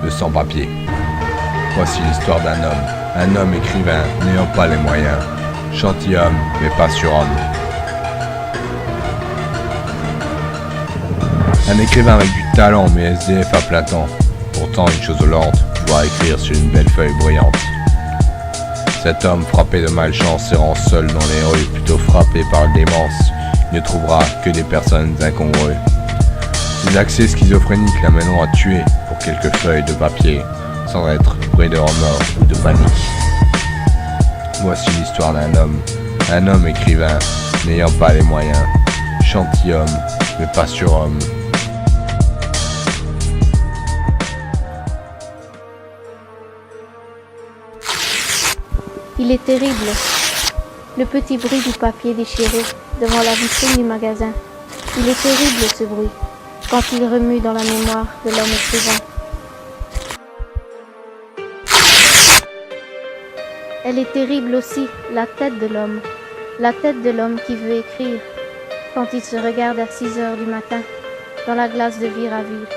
de sans-papier. Voici l'histoire un homme écrivain n'ayant pas les moyens, gentilhomme mais pas surhomme. Un écrivain avec du talent mais SDF à plein temps, pourtant une chose lente, pouvoir écrire sur une belle feuille bruyante. Cet homme frappé de malchance errant seul dans les rues, plutôt frappé par le démence, ne trouvera que des personnes incongrues. Ses accès schizophréniques l'amèneront à tuer pour quelques feuilles de papier, sans être pris de remords ou de panique. Voici l'histoire un homme écrivain, n'ayant pas les moyens, gentilhomme, mais pas surhomme. Il est terrible, le petit bruit du papier déchiré devant la vitrine du magasin. Il est terrible ce bruit, quand il remue dans la mémoire de l'homme écrivain. Elle est terrible aussi, la tête de l'homme qui veut écrire, quand il se regarde à 6 heures du matin, dans la glace de Viraville.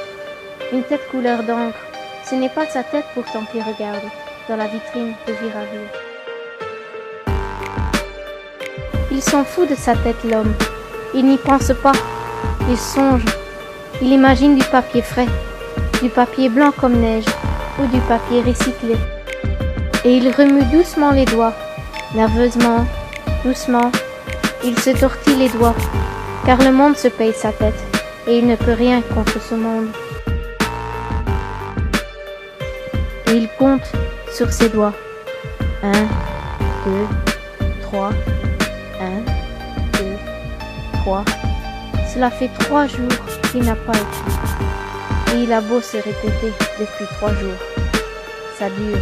Une tête couleur d'encre, ce n'est pas sa tête pourtant qu'il regarde, dans la vitrine de Viraville. Il s'en fout de sa tête, l'homme. Il n'y pense pas. Il songe. Il imagine du papier frais, du papier blanc comme neige ou du papier recyclé. Et il remue doucement les doigts, nerveusement, doucement. Il se tortille les doigts, car le monde se paye sa tête et il ne peut rien contre ce monde. Et il compte sur ses doigts. 1, 2, 3. 1, 2, 3. Cela fait 3 jours qu'il n'a pas écrit. Et il a beau se répéter depuis 3 jours. Ça dure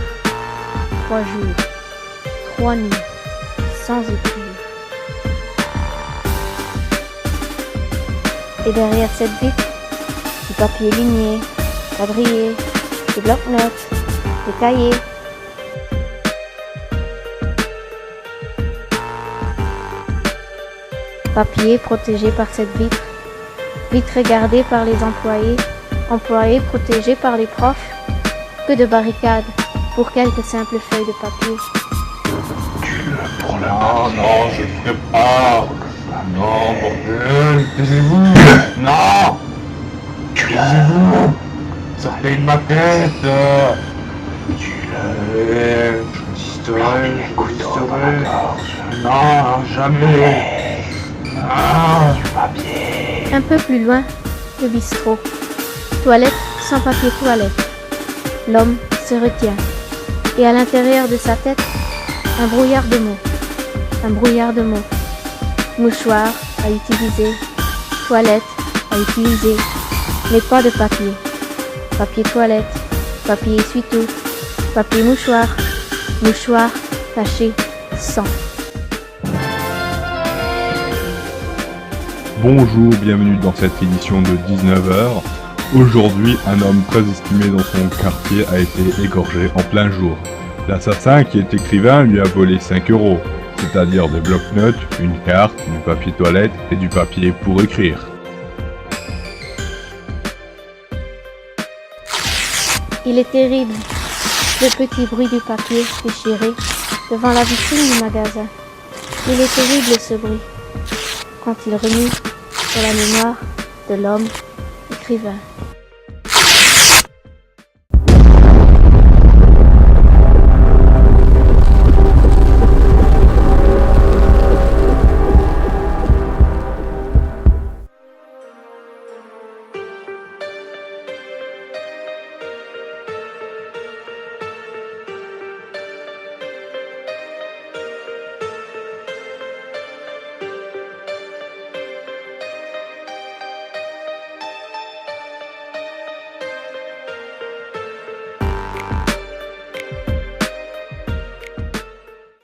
3 jours, 3 nuits, sans écrire. Et derrière cette vitre, du papier ligné, quadrillé, des blocs-notes, des cahiers. Papier protégé par cette vitre, vitre gardée par les employés, employés protégés par les profs, que de barricades pour quelques simples feuilles de papier. Tu le prends là? Non, je ne peux pas. Non, bordel, taisez-vous. Non. Taisez-vous. Sortez de ma tête. Tu le... Je disterai. Non, jamais. Un peu plus loin, le bistrot. Toilette sans papier toilette. L'homme se retient. Et à l'intérieur de sa tête, un brouillard de mots. Un brouillard de mots. Mouchoir à utiliser. Toilette à utiliser. Mais pas de papier. Papier toilette. Papier essuie-tout. Papier mouchoir. Mouchoir taché sang. Bonjour, bienvenue dans cette édition de 19h. Aujourd'hui, un homme très estimé dans son quartier a été égorgé en plein jour. L'assassin, qui est écrivain, lui a volé 5 €, c'est-à-dire des blocs-notes, une carte, du papier toilette et du papier pour écrire. Il est terrible, le petit bruit du papier déchiré devant la vitrine du magasin. Il est terrible ce bruit, quand il remue sur la mémoire de l'homme écrivain.